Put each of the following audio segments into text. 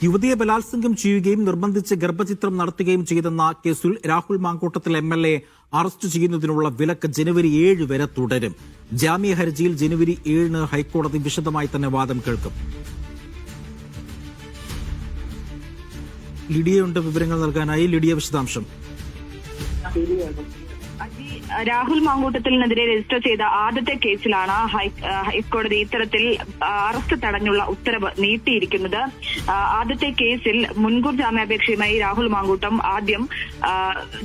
യുവതിയെ ബലാത്സംഗം ചെയ്യുകയും നിർബന്ധിച്ച് ഗർഭചിത്രം നടത്തുകയും ചെയ്തെന്ന കേസിൽ രാഹുൽ മാങ്കൂട്ടത്തിൽ MLA അറസ്റ്റ് ചെയ്യുന്നതിനുള്ള വിലക്ക് ജനുവരി 7 വരെ തുടരും. ജാമ്യ ഹർജിയിൽ ജനുവരി 7 ഹൈക്കോടതി വിശദമായി തന്നെ വാദം കേൾക്കും. ലിഡിയയുണ്ട് വിവരങ്ങൾ നൽകാനായി. ലിഡിയ, വിശദാംശം. രാഹുൽ മാങ്കൂട്ടത്തിനെതിരെ രജിസ്റ്റർ ചെയ്ത ആദ്യത്തെ കേസിലാണ് ഹൈക്കോടതി ഇത്തരത്തിൽ അറസ്റ്റ് തടഞ്ഞുള്ള ഉത്തരവ് നീട്ടിയിരിക്കുന്നത്. ആദ്യത്തെ കേസിൽ മുൻകൂർ ജാമ്യാപേക്ഷയുമായി രാഹുൽ മാങ്കൂട്ടം ആദ്യം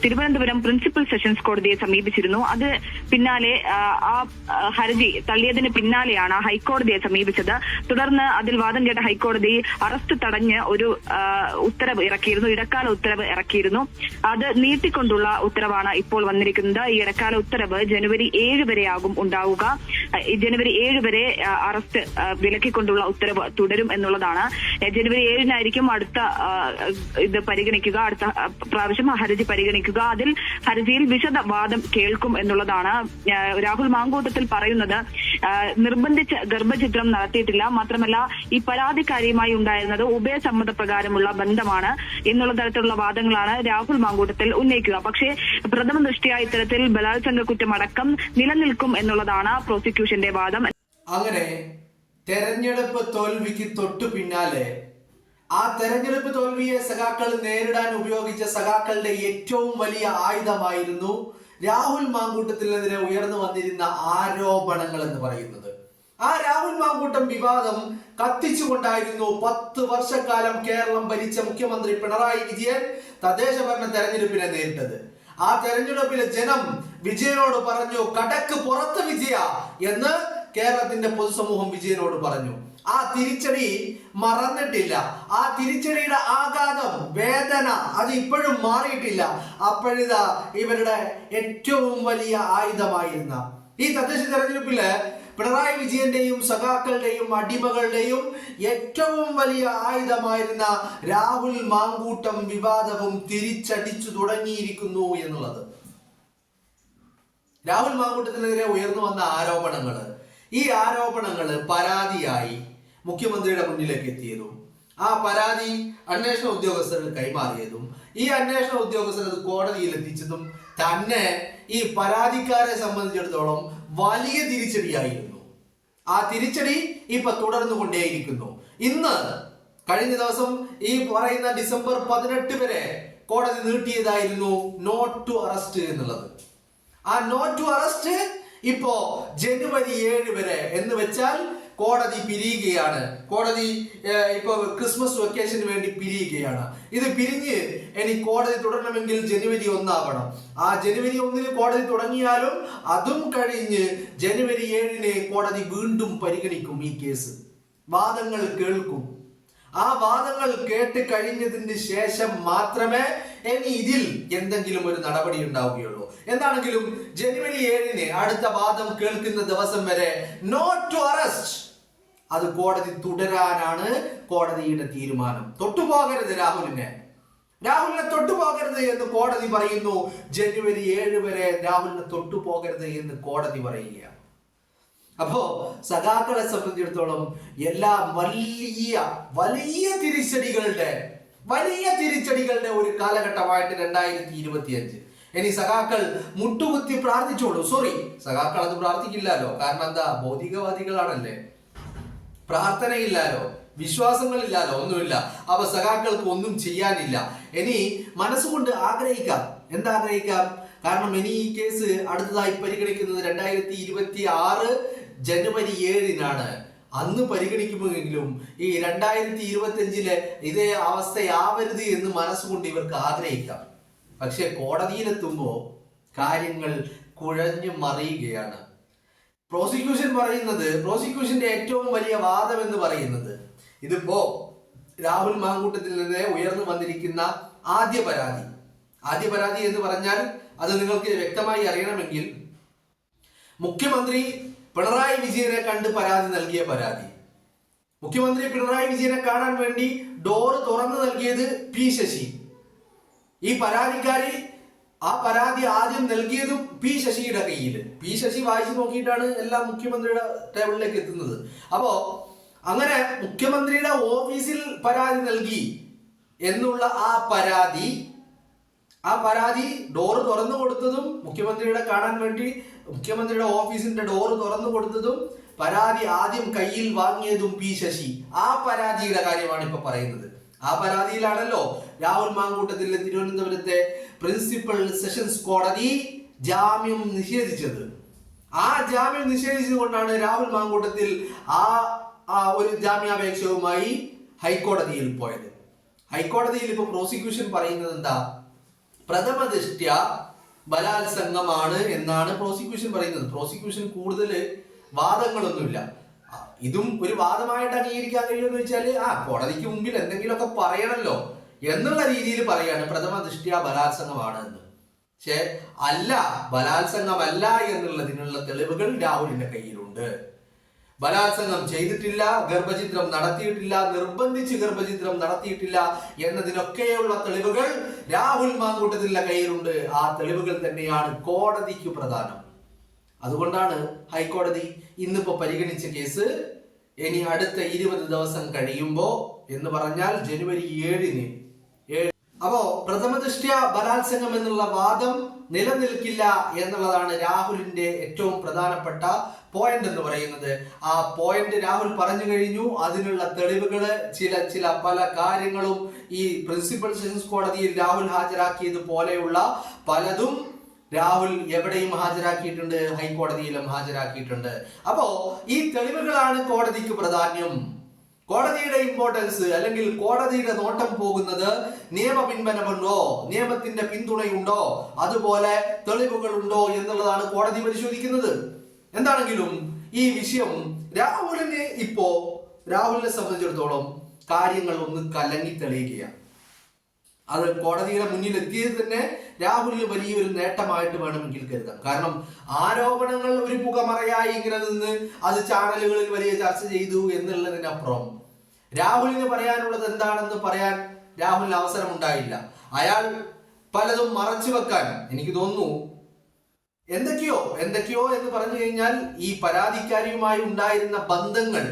തിരുവനന്തപുരം പ്രിൻസിപ്പൽ സെഷൻസ് കോടതിയെ സമീപിച്ചിരുന്നു. അത് പിന്നാലെ ആ ഹർജി തള്ളിയതിന് പിന്നാലെയാണ് ഹൈക്കോടതിയെ സമീപിച്ചത്. തുടർന്ന് അതിൽ വാദം കേട്ട ഹൈക്കോടതി അറസ്റ്റ് തടഞ്ഞ് ഒരു ഉത്തരവ് ഇറക്കിയിരുന്നു, ഇടക്കാല ഉത്തരവ് ഇറക്കിയിരുന്നു. അത് നീട്ടിക്കൊണ്ടുള്ള ഉത്തരവാണ് ഇപ്പോൾ വന്നിരിക്കുന്നത്. ഈ ഇടക്കാല ഉത്തരവ് ജനുവരി 7 വരെയാകും ഉണ്ടാവുക. ജനുവരി 7 വരെ അറസ്റ്റ് വിലക്കിക്കൊണ്ടുള്ള ഉത്തരവ് തുടരും എന്നുള്ളതാണ്. ജനുവരി 7 അടുത്ത ഇത് പരിഗണിക്കുക, അടുത്ത പ്രാവശ്യം ഹർജി പരിഗണിക്കുക. അതിൽ ഹർജിയിൽ വിശദവാദം കേൾക്കും എന്നുള്ളതാണ്. രാഹുൽ മാങ്കൂട്ടത്തിൽ പറയുന്നത് നിർബന്ധിച്ച് ഗർഭചിത്രം നടത്തിയിട്ടില്ല, മാത്രമല്ല ഈ പരാതിക്കാരിയുമായി ഉണ്ടായിരുന്നത് ഉഭയസമ്മതപ്രകാരമുള്ള ബന്ധമാണ് എന്നുള്ള തരത്തിലുള്ള വാദങ്ങളാണ് രാഹുൽ മാങ്കൂട്ടത്തിൽ ഉന്നയിക്കുക. പക്ഷേ പ്രഥമ ദൃഷ്ട്യാ ഇത്തരത്തിൽ ബലാത്സംഗ കുറ്റമടക്കം നിലനിൽക്കും എന്നുള്ളതാണ് പ്രോസിക്യൂഷന്റെ വാദം. അങ്ങനെ തെരഞ്ഞെടുപ്പ് തോൽവിക്ക് തൊട്ടു പിന്നാലെ ആ തെരഞ്ഞെടുപ്പ് തോൽവിയെ സഖാക്കൾ നേരിടാൻ ഉപയോഗിച്ച സഖാക്കളുടെ ഏറ്റവും വലിയ ആയുധമായിരുന്നു രാഹുൽ മാങ്കൂട്ടത്തിനെതിരെ ഉയർന്നു വന്നിരുന്ന ആരോപണങ്ങൾ എന്ന് പറയുന്നത്. ആ രാഹുൽ മാങ്കൂട്ടം വിവാദം കത്തിച്ചുകൊണ്ടായിരുന്നു 10 വർഷക്കാലം കേരളം ഭരിച്ച മുഖ്യമന്ത്രി പിണറായി വിജയൻ തദ്ദേശ ഭരണ തെരഞ്ഞെടുപ്പിനെ നേരിട്ടത്. ആ തെരഞ്ഞെടുപ്പിലെ ജനം വിജയനോട് പറഞ്ഞു, കടക്ക് പുറത്ത് വിജയ എന്ന് കേരളത്തിന്റെ പൊതുസമൂഹം വിജയനോട് പറഞ്ഞു. ആ തിരിച്ചടി മറന്നിട്ടില്ല. ആ തിരിച്ചടിയുടെ ആഘാതം, വേദന അത് ഇപ്പോഴും മാറിയിട്ടില്ല. അപ്പോഴിതാ ഇവരുടെ ഏറ്റവും വലിയ ആയുധമായിരുന്ന ഈ തദ്ദേശ തെരഞ്ഞെടുപ്പില് പിണറായി വിജയന്റെയും സഖാക്കളുടെയും അടിമകളുടെയും ഏറ്റവും വലിയ ആയുധമായിരുന്ന രാഹുൽ മാങ്കൂട്ടം വിവാദവും തിരിച്ചടിച്ചു തുടങ്ങിയിരിക്കുന്നു എന്നുള്ളത്. രാഹുൽ മാങ്കൂട്ടത്തിനെതിരെ ഉയർന്നു വന്ന ഈ ആരോപണങ്ങള് പരാതിയായി മുഖ്യമന്ത്രിയുടെ മുന്നിലേക്ക് എത്തിയതും ആ പരാതി അന്വേഷണ ഉദ്യോഗസ്ഥർക്ക് കൈമാറിയതും ഈ അന്വേഷണ ഉദ്യോഗസ്ഥർ അത് കോടതിയിൽ എത്തിച്ചതും തന്നെ ഈ പരാതിക്കാരെ സംബന്ധിച്ചിടത്തോളം വലിയ തിരിച്ചടിയായിരുന്നു. ആ തിരിച്ചടി ഇപ്പൊ തുടർന്നു കൊണ്ടേയിരിക്കുന്നു. ഇന്ന് കഴിഞ്ഞ ദിവസം ഈ പറയുന്ന ഡിസംബർ 18 വരെ കോടതി നീട്ടിയതായിരുന്നു നോട്ട് ടു അറസ്റ്റ് എന്നുള്ളത്. ആ നോട്ട് ടു അറസ്റ്റ് ഇപ്പോ ജനുവരി 7 വരെ എന്ന് വെച്ചാൽ കോടതി പിരിയുകയാണ്. കോടതി ഇപ്പൊ ക്രിസ്മസ് വെക്കേഷന് വേണ്ടി പിരിയുകയാണ്. ഇത് പിരിഞ്ഞ് ഇനി കോടതി തുടരണമെങ്കിൽ ജനുവരി 1 ആവണം. ആ ജനുവരി 1 കോടതി തുടങ്ങിയാലും അതും കഴിഞ്ഞ് ജനുവരി 7 കോടതി വീണ്ടും പരിഗണിക്കും. ഈ കേസ് വാദങ്ങൾ കേൾക്കും. ആ വാദങ്ങൾ കേട്ട് കഴിഞ്ഞതിന് ശേഷം മാത്രമേ ഇനി ഇതിൽ എന്തെങ്കിലും ഒരു നടപടി ഉണ്ടാവുകയുള്ളൂ. എന്താണെങ്കിലും ജനുവരി 7 അടുത്ത വാദം കേൾക്കുന്ന ദിവസം വരെ നോട്ട് ടു അറസ്റ്റ് അത് കോടതി തുടരാനാണ് കോടതിയുടെ തീരുമാനം. തൊട്ടുപോകരുത് രാഹുലിനെ തൊട്ടുപോകരുത് എന്ന് കോടതി പറയുന്നു. ജനുവരി 7 വരെ രാഹുലിനെ തൊട്ടുപോകരുത് എന്ന് കോടതി പറയുകയാണ്. അപ്പോ സഖാക്കളെ സംബന്ധിച്ചിടത്തോളം എല്ലാം വലിയ തിരിച്ചടികളുടെ ഒരു കാലഘട്ടമായിട്ട് 2025. ഇനി സഖാക്കൾ മുട്ടുകുത്തി പ്രാർത്ഥിച്ചോളൂ. സഖാക്കൾ അത് പ്രാർത്ഥിക്കില്ലല്ലോ. കാരണം എന്താ, ഭൗതികവാദികളാണല്ലേ. പ്രാർത്ഥനയില്ലാലോ, വിശ്വാസങ്ങളില്ലാലോ, ഒന്നുമില്ല. അപ്പൊ സഖാക്കൾക്ക് ഒന്നും ചെയ്യാനില്ല. ഇനി മനസ്സുകൊണ്ട് ആഗ്രഹിക്കാം. എന്താഗ്രഹിക്കാം? കാരണം ഇനി ഈ കേസ് അടുത്തതായി പരിഗണിക്കുന്നത് 2026 ജനുവരി 7 അന്ന് പരിഗണിക്കുമെങ്കിലും ഈ 2025 ഇതേ അവസ്ഥയാവരുത് എന്ന് മനസ്സുകൊണ്ട് ഇവർക്ക് ആഗ്രഹിക്കാം. പക്ഷെ കോടതിയിലെത്തുമ്പോൾ കാര്യങ്ങൾ കുഴഞ്ഞു മറിയുകയാണ്. പ്രോസിക്യൂഷന്റെ ഏറ്റവും വലിയ വാദം എന്ന് പറയുന്നത് ഇതിപ്പോ രാഹുൽ മാങ്കൂട്ടത്തിൽ നിന്ന് ഉയർന്നു വന്നിരിക്കുന്ന ആദ്യ പരാതി എന്ന് പറഞ്ഞാൽ അത് നിങ്ങൾക്ക് വ്യക്തമായി അറിയണമെങ്കിൽ മുഖ്യമന്ത്രി പിണറായി വിജയനെ കണ്ട് നൽകിയ പരാതി. മുഖ്യമന്ത്രി പിണറായി വിജയനെ കാണാൻ വേണ്ടി ഡോറ് തുറന്നു നൽകിയത് പി ശശി. ഈ പരാതിക്കാരി ആ പരാതി ആദ്യം നൽകിയതും പി ശശിയുടെ കയ്യിൽ. പി ശശി വായിച്ചു നോക്കിയിട്ടാണ് എല്ലാം മുഖ്യമന്ത്രിയുടെ ടേബിളിലേക്ക് എത്തുന്നത്. അപ്പോ അങ്ങനെ മുഖ്യമന്ത്രിയുടെ ഓഫീസിൽ പരാതി നൽകി എന്നുള്ള ആ പരാതി ഡോറ് തുറന്നു കൊടുത്തതും മുഖ്യമന്ത്രിയുടെ കാണാൻ വേണ്ടി മുഖ്യമന്ത്രിയുടെ ഓഫീസിന്റെ ഡോറ് തുറന്നു കൊടുത്തതും പരാതി ആദ്യം കയ്യിൽ വാങ്ങിയതും പി ശശി. ആ പരാതിയുടെ കാര്യമാണ് ഇപ്പൊ പറയുന്നത്. ആ പരാതിയിലാണല്ലോ രാഹുൽ മാങ്കൂട്ടത്തിലെ തിരുവനന്തപുരത്തെ പ്രിൻസിപ്പൽ സെഷൻസ് കോടതി ജാമ്യം നിഷേധിച്ചത്. ആ ജാമ്യം നിഷേധിച്ചുകൊണ്ടാണ് രാഹുൽ മാങ്കൂട്ടത്തിൽ ആ ഒരു ജാമ്യാപേക്ഷവുമായി ഹൈക്കോടതിയിൽ പോയത്. ഹൈക്കോടതിയിൽ ഇപ്പൊ പ്രോസിക്യൂഷൻ പറയുന്നത് എന്താ? പ്രഥമ ദൃഷ്ട്യാ ബലാത്സംഗമാണ് എന്നാണ് പ്രോസിക്യൂഷൻ പറയുന്നത്. പ്രോസിക്യൂഷൻ കൂടുതൽ വാദങ്ങളൊന്നുമില്ല. ഇതും ഒരു വാദമായിട്ട് അംഗീകരിക്കാൻ കഴിയുമെന്ന് വെച്ചാൽ കോടതിക്ക് മുമ്പിൽ എന്തെങ്കിലുമൊക്കെ പറയണല്ലോ എന്നുള്ള രീതിയിൽ പറയാണ് പ്രഥമ ദൃഷ്ട്യാ ബലാത്സംഗമാണ് എന്ന്. പക്ഷെ അല്ല, ബലാത്സംഗമല്ല എന്നുള്ളതിനുള്ള തെളിവുകൾ രാഹുലിന്റെ കയ്യിലുണ്ട്. ബലാത്സംഗം ചെയ്തിട്ടില്ല, ഗർഭചിത്രം നടത്തിയിട്ടില്ല, നിർബന്ധിച്ച് ഗർഭചിത്രം നടത്തിയിട്ടില്ല എന്നതിനൊക്കെയുള്ള തെളിവുകൾ രാഹുൽ മാങ്കൂട്ടത്തിന്റെ കയ്യിലുണ്ട്. ആ തെളിവുകൾ തന്നെയാണ് കോടതിക്ക് പ്രധാനം. അതുകൊണ്ടാണ് ഹൈക്കോടതി ഇന്നിപ്പോ പരിഗണിച്ച കേസ് ഇനി അടുത്ത 20 ദിവസം കഴിയുമ്പോ എന്ന് പറഞ്ഞാൽ ജനുവരി 7-ന് അപ്പോ പ്രഥമ ദൃഷ്ട്യാ ബലാത്സംഗം എന്നുള്ള വാദം നിലനിൽക്കില്ല എന്നുള്ളതാണ് രാഹുലിന്റെ ഏറ്റവും പ്രധാനപ്പെട്ട പോയിന്റ് എന്ന് പറയുന്നത്. ആ പോയിന്റ് രാഹുൽ പറഞ്ഞു കഴിഞ്ഞു. അതിനുള്ള തെളിവുകള് ചില പല കാര്യങ്ങളും ഈ പ്രിൻസിപ്പൽ സെഷൻസ് കോടതിയിൽ രാഹുൽ ഹാജരാക്കിയത് പോലെയുള്ള പലതും രാഹുൽ എവിടെയും ഹാജരാക്കിയിട്ടുണ്ട്, ഹൈക്കോടതിയിലും ഹാജരാക്കിയിട്ടുണ്ട്. അപ്പോ ഈ തെളിവുകളാണ് കോടതിക്ക് പ്രാധാന്യം. കോടതിയുടെ ഇമ്പോർട്ടൻസ് അല്ലെങ്കിൽ കോടതിയുടെ നോട്ടം പോകുന്നത് നിയമ പിൻബലമുണ്ടോ, നിയമത്തിന്റെ പിന്തുണയുണ്ടോ, അതുപോലെ തെളിവുകളുണ്ടോ എന്നുള്ളതാണ് കോടതി പരിശോധിക്കുന്നത്. എന്താണെങ്കിലും ഈ വിഷയം രാഹുലിനെ സംബന്ധിച്ചിടത്തോളം കാര്യങ്ങൾ ഒന്ന് കലങ്ങി തെളിയുകയാണ്. അത് കോടതിയുടെ മുന്നിൽ എത്തിയത് തന്നെ രാഹുലിന് വലിയൊരു നേട്ടമായിട്ട് വേണമെങ്കിൽ കരുതാം. കാരണം ആരോപണങ്ങൾ ഒരു പുകമറയായി ഇങ്ങനെ നിന്ന് അത് ചാനലുകളിൽ വലിയ ചർച്ച ചെയ്തു എന്നുള്ളതിനപ്പുറം രാഹുലിന് പറയാനുള്ളത് എന്താണെന്ന് പറയാൻ രാഹുലിന് അവസരം ഉണ്ടായില്ല. അയാൾ പലതും മറച്ചു വെക്കാൻ എനിക്ക് തോന്നുന്നു എന്തൊക്കെയോ എന്ന് പറഞ്ഞു കഴിഞ്ഞാൽ ഈ പരാതിക്കാരിയുമായി ഉണ്ടായിരുന്ന ബന്ധങ്ങൾ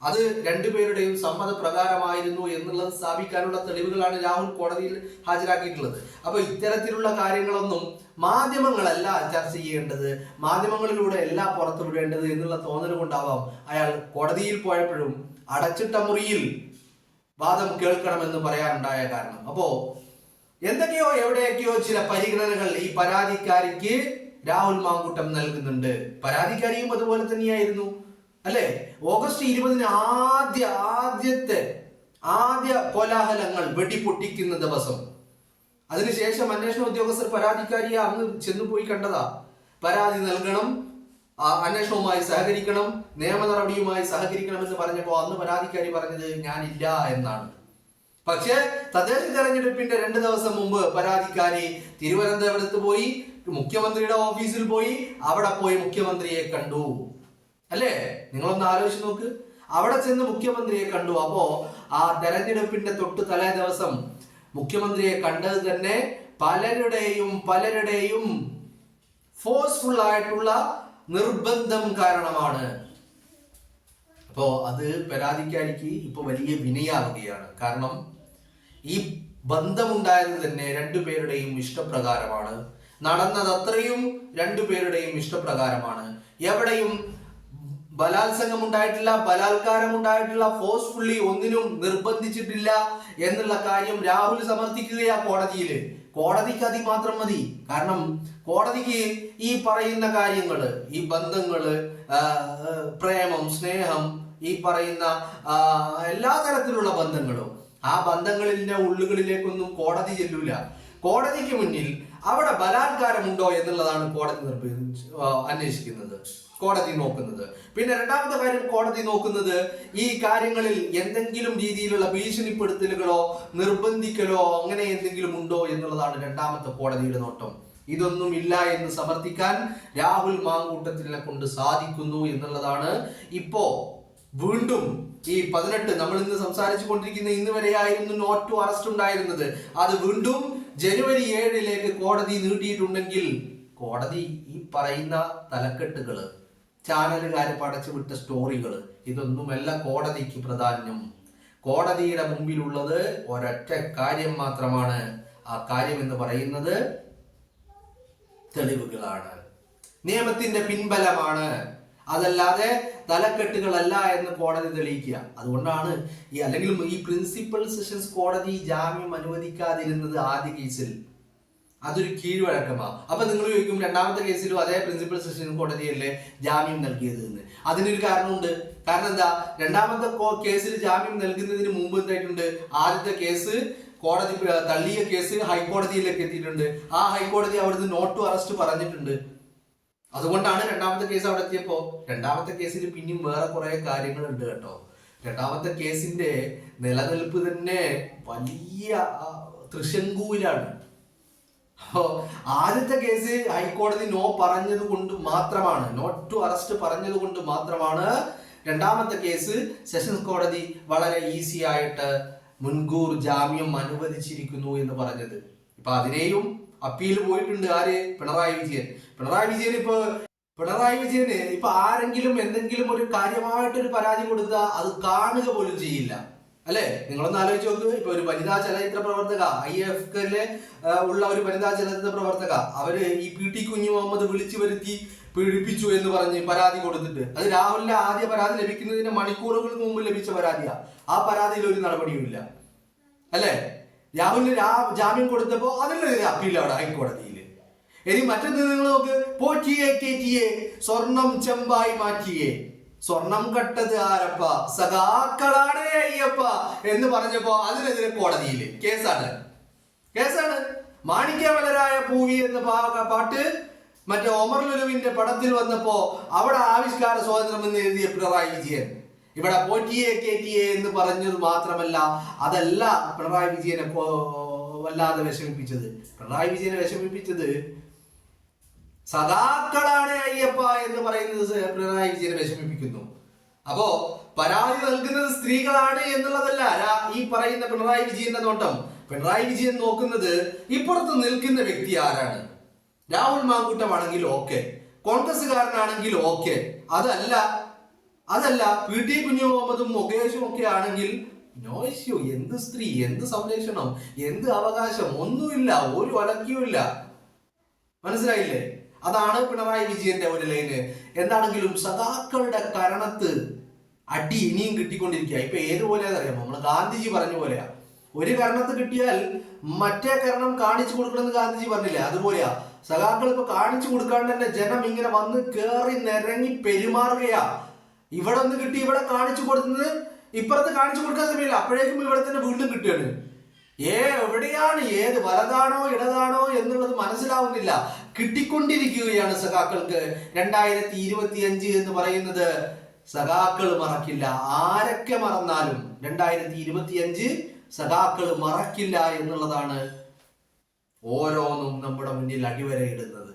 അത് രണ്ടുപേരുടെയും സമ്മതപ്രകാരമായിരുന്നു എന്നുള്ളത് സ്ഥാപിക്കാനുള്ള തെളിവുകളാണ് രാഹുൽ കോടതിയിൽ ഹാജരാക്കിയിട്ടുള്ളത്. അപ്പൊ ഇത്തരത്തിലുള്ള കാര്യങ്ങളൊന്നും മാധ്യമങ്ങളല്ല ചർച്ച ചെയ്യേണ്ടത്, മാധ്യമങ്ങളിലൂടെ എല്ലാം പുറത്തുവിടേണ്ടത് എന്നുള്ള തോന്നൽ കൊണ്ടാവാം അയാൾ കോടതിയിൽ പോയപ്പോഴും അടച്ചിട്ട മുറിയിൽ വാദം കേൾക്കണമെന്ന് പറയാനുണ്ടായ കാരണം. അപ്പോ എന്തൊക്കെയോ എവിടെയൊക്കെയോ ചില പരിഗണനകൾ ഈ പരാതിക്കാരിക്ക് രാഹുൽ മാങ്കൂട്ടം നൽകുന്നുണ്ട്. പരാതിക്കാരിയും അതുപോലെ തന്നെയായിരുന്നു അല്ലെ? ഓഗസ്റ്റ് 20-ന് ആദ്യ കോലാഹലങ്ങൾ വെടിപൊട്ടിക്കുന്ന ദിവസം. അതിനുശേഷം അന്വേഷണ ഉദ്യോഗസ്ഥർ പരാതിക്കാരിയെ അന്ന് ചെന്നുപോയി കണ്ടതാ. പരാതി നൽകണം, അന്വേഷണവുമായി സഹകരിക്കണം, നിയമ നടപടിയുമായി സഹകരിക്കണം എന്ന് പറഞ്ഞപ്പോൾ അന്ന് പരാതിക്കാരി പറഞ്ഞത് ഞാനില്ല എന്നാണ്. പക്ഷേ തദ്ദേശ തെരഞ്ഞെടുപ്പിന്റെ 2 ദിവസം മുമ്പ് പരാതിക്കാരി തിരുവനന്തപുരത്ത് പോയി, മുഖ്യമന്ത്രിയുടെ ഓഫീസിൽ പോയി, അവിടെ പോയി മുഖ്യമന്ത്രിയെ കണ്ടു അല്ലേ? നിങ്ങളൊന്ന് ആലോചിച്ച് നോക്ക്. അവിടെ ചെന്ന് മുഖ്യമന്ത്രിയെ കണ്ടു. അപ്പോ ആ തെരഞ്ഞെടുപ്പിന്റെ തൊട്ട് തലേ ദിവസം മുഖ്യമന്ത്രിയെ കണ്ടത് തന്നെ പലരുടെയും ഫോഴ്സ്ഫുൾ ആയിട്ടുള്ള നിർബന്ധം കാരണമാണ്. അപ്പോ അത് പരാതിക്കാരിക്ക് ഇപ്പൊ വലിയ വിനയാവുകയാണ്. കാരണം ഈ ബന്ധമുണ്ടായത് തന്നെ രണ്ടുപേരുടെയും ഇഷ്ടപ്രകാരമാണ്. നടന്നത് അത്രയും രണ്ടുപേരുടെയും ഇഷ്ടപ്രകാരമാണ്. എവിടെയും ബലാത്സംഗം ഉണ്ടായിട്ടില്ല, ബലാത്കാരം ഉണ്ടായിട്ടില്ല, ഫോഴ്സ്ഫുള്ളി ഒന്നിനും നിർബന്ധിച്ചിട്ടില്ല എന്നുള്ള കാര്യം രാഹുൽ സമർത്ഥിക്കുകയാ കോടതിയില്. കോടതിക്ക് അതി മാത്രം മതി. കാരണം കോടതിക്ക് ഈ പറയുന്ന കാര്യങ്ങള്, ഈ ബന്ധങ്ങള്, പ്രേമം, സ്നേഹം, ഈ പറയുന്ന എല്ലാ തരത്തിലുള്ള ബന്ധങ്ങളും, ആ ബന്ധങ്ങളിലെ ഉള്ളുകളിലേക്കൊന്നും കോടതി ചെല്ലൂല. കോടതിക്ക് മുന്നിൽ അവിടെ ബലാത്കാരമുണ്ടോ എന്നുള്ളതാണ് കോടതി അന്വേഷിക്കുന്നത്, കോടതി നോക്കുന്നത്. പിന്നെ രണ്ടാമത്തെ കാര്യം കോടതി നോക്കുന്നത് ഈ കാര്യങ്ങളിൽ എന്തെങ്കിലും രീതിയിലുള്ള ഭീഷണിപ്പെടുത്തലുകളോ നിർബന്ധിക്കലോ അങ്ങനെ എന്തെങ്കിലും ഉണ്ടോ എന്നുള്ളതാണ് രണ്ടാമത്തെ കോടതിയുടെ നോട്ടം. ഇതൊന്നും ഇല്ല എന്ന് സമർത്ഥിക്കാൻ രാഹുൽ മാങ്കൂട്ടത്തിനെ കൊണ്ട് സാധിക്കുന്നു എന്നുള്ളതാണ് ഇപ്പോ വീണ്ടും ഈ 18 നമ്മൾ ഇന്ന് സംസാരിച്ചു കൊണ്ടിരിക്കുന്ന ഇന്ന് വരെയായിരുന്നു നോട്ട് ടു അറസ്റ്റ് ഉണ്ടായിരുന്നത്. അത് വീണ്ടും ജനുവരി 7-ലേക്ക് കോടതി നീട്ടിയിട്ടുണ്ടെങ്കിൽ കോടതി ഈ പറയുന്ന തലക്കെട്ടുകള്, ചാനലുകാരെ പടച്ചു വിട്ട സ്റ്റോറികള് ഇതൊന്നുമല്ല കോടതിക്ക് പ്രാധാന്യം. കോടതിയുടെ മുമ്പിലുള്ളത് ഒരൊറ്റ കാര്യം മാത്രമാണ്. ആ കാര്യം എന്ന് പറയുന്നത് തെളിവുകളാണ്, നിയമത്തിന്റെ പിൻബലമാണ്. അതല്ലാതെ തലക്കെട്ടുകളല്ല എന്ന് കോടതി തെളിയിക്കുക. അതുകൊണ്ടാണ് അല്ലെങ്കിൽ ഈ പ്രിൻസിപ്പൽ സെഷൻസ് കോടതി ജാമ്യം അനുവദിക്കാതിരുന്നത് ആദ്യ കേസിൽ. അതൊരു കീഴ്വഴക്കമാണ്. അപ്പൊ നിങ്ങൾ ചോദിക്കും, രണ്ടാമത്തെ കേസിലും അതേ പ്രിൻസിപ്പൽ സെഷൻസ് കോടതിയല്ലേ ജാമ്യം നൽകിയത് എന്ന്. അതിനൊരു കാരണമുണ്ട്. കാരണം എന്താ, രണ്ടാമത്തെ കേസിൽ ജാമ്യം നൽകുന്നതിന് മുമ്പ് എന്തായിട്ടുണ്ട്, ആദ്യത്തെ കേസ് കോടതി തള്ളിയ കേസ് ഹൈക്കോടതിയിലേക്ക് എത്തിയിട്ടുണ്ട്. ആ ഹൈക്കോടതി അവിടുന്ന് നോട്ട് ടു അറസ്റ്റ് പറഞ്ഞിട്ടുണ്ട്. അതുകൊണ്ടാണ് രണ്ടാമത്തെ കേസ് അവിടെ എത്തിയപ്പോ. രണ്ടാമത്തെ കേസിൽ പിന്നെയും വേറെ കുറെ കാര്യങ്ങളുണ്ട് കേട്ടോ. രണ്ടാമത്തെ കേസിന്റെ നിലനിൽപ്പ് തന്നെ വലിയ തൃശങ്കുവിലാണ്. അപ്പോ ആദ്യത്തെ കേസ് ഹൈക്കോടതി നോ പറഞ്ഞത് കൊണ്ട് മാത്രമാണ്, നോട്ട് ടു അറസ്റ്റ് പറഞ്ഞത് കൊണ്ട് മാത്രമാണ് രണ്ടാമത്തെ കേസ് സെഷൻസ് കോടതി വളരെ ഈസി ആയിട്ട് മുൻകൂർ ജാമ്യം അനുവദിച്ചിരിക്കുന്നു എന്ന് പറഞ്ഞത്. ഇപ്പൊ അതിനെയും അപ്പീൽ പോയിട്ടുണ്ട്. ആര്? പിണറായി വിജയൻ. പിണറായി വിജയന് ഇപ്പൊ ആരെങ്കിലും എന്തെങ്കിലും ഒരു കാര്യമായിട്ടൊരു പരാതി കൊടുത്താൽ അത് കാണുക പോലും ചെയ്യില്ല, അല്ലെ? നിങ്ങളൊന്ന് ആലോചിച്ച് നോക്ക്. ഇപ്പൊ ഒരു വനിതാ ചലച്ചിത്ര പ്രവർത്തക, IAFKയിലെ ഉള്ള ഒരു വനിതാ ചലച്ചിത്ര പ്രവർത്തക, അവര് ഈ PT കുഞ്ഞു മുഹമ്മദ് വിളിച്ചു വരുത്തി പീഡിപ്പിച്ചു എന്ന് പറഞ്ഞ് പരാതി കൊടുത്തിട്ട്, അത് രാഹുലിന്റെ ആദ്യ പരാതി ലഭിക്കുന്നതിന് മണിക്കൂറുകൾക്ക് മുമ്പ് ലഭിച്ച പരാതിയാ. ആ പരാതിയിൽ ഒരു നടപടിയുമില്ല, അല്ലെ? രാഹുലിന് ജാമ്യം കൊടുത്തപ്പോ അതിലൊരു അപ്പീൽ അവിടെ ഹൈക്കോടതിയിൽ. ഇനി മറ്റൊന്ന് നിങ്ങൾ നോക്ക്, പോറ്റിയെ കേറ്റിയെ സ്വർണം ചെമ്പായി മാറ്റിയേ, സ്വർണം കട്ടത് ആരപ്പ, സഖാക്കളാണ് അയ്യപ്പ എന്ന് പറഞ്ഞപ്പോ അതിനെതിരെ കോടതിയിൽ കേസാണ്. മാണിക്യമലരായ പൂവി എന്ന പാട്ട് മറ്റേ ഒമർ ലുലുവിന്റെ പടത്തിൽ വന്നപ്പോ അവിടെ ആവിഷ്കാര സ്വാതന്ത്ര്യം എന്ന് എഴുതിയ പിണറായി വിജയൻ ഇവിടെ പോറ്റിയെ കേറ്റിയെ എന്ന് പറഞ്ഞത് മാത്രമല്ല, അതല്ല പിണറായി വിജയനെ വല്ലാതെ വിഷമിപ്പിച്ചത്. പിണറായി വിജയനെ വിഷമിപ്പിച്ചത് സഖാക്കളാണ് അയ്യപ്പ എന്ന് പറയുന്നത് പിണറായി വിജയനെ വിഷമിപ്പിക്കുന്നു. അപ്പോ പരാതി നൽകുന്നത് സ്ത്രീകളാണ് എന്നുള്ളതല്ല ഈ പറയുന്ന പിണറായി വിജയന്റെ നോട്ടം. പിണറായി വിജയൻ നോക്കുന്നത് ഇപ്പുറത്ത് നിൽക്കുന്ന വ്യക്തി ആരാണ്. രാഹുൽ മാങ്കൂട്ടമാണെങ്കിൽ ഓക്കെ, കോൺഗ്രസ്സുകാരനാണെങ്കിൽ ഓക്കെ, അതല്ല PT കുഞ്ഞു മുഹമ്മദും മുകേഷും ഒക്കെ ആണെങ്കിൽ നോ ഇഷ്യൂ. എന്ത് സ്ത്രീ, എന്ത് സംരക്ഷണം, എന്ത് അവകാശം, ഒന്നുമില്ല, ഒരു ഒലക്കിയുമില്ല. മനസ്സിലായില്ലേ? അതാണ് പിണറായി വിജയന്റെ ഒരു ലൈന്. എന്താണെങ്കിലും സഖാക്കളുടെ കരണത്ത് അടി ഇനിയും കിട്ടിക്കൊണ്ടിരിക്കുക. ഇപ്പൊ ഏതുപോലെയാണെന്ന് അറിയാമോ? നമ്മള് ഗാന്ധിജി പറഞ്ഞ പോലെയാ, ഒരു കരണത്ത് കിട്ടിയാൽ മറ്റേ കരണം കാണിച്ചു കൊടുക്കണമെന്ന് ഗാന്ധിജി പറഞ്ഞില്ലേ? അതുപോലെയാ സഖാക്കൾ ഇപ്പൊ കാണിച്ചു കൊടുക്കാണ്ട് തന്നെ ജനം ഇങ്ങനെ വന്ന് കേറി നിരങ്ങി പെരുമാറുകയാ. ഇവിടെ ഒന്ന് കിട്ടി, ഇവിടെ കാണിച്ചു കൊടുക്കുന്നത് ഇപ്പുറത്ത് കാണിച്ചു കൊടുക്കാൻ സമയമില്ല, അപ്പോഴേക്കും ഇവിടെ തന്നെ വീണ്ടും കിട്ടുകയാണ്. എവിടെയാണ്, ഏത് വലതാണോ ഇടതാണോ എന്നുള്ളത് മനസ്സിലാവുന്നില്ല. കിട്ടിക്കൊണ്ടിരിക്കുകയാണ് സഖാക്കൾക്ക്. 2025 എന്ന് പറയുന്നത് സഖാക്കൾ മറക്കില്ല. ആരൊക്കെ മറന്നാലും 2025 സഖാക്കൾ മറക്കില്ല എന്നുള്ളതാണ് ഓരോന്നും നമ്മുടെ മുന്നിൽ അടിവരയിടുന്നത്.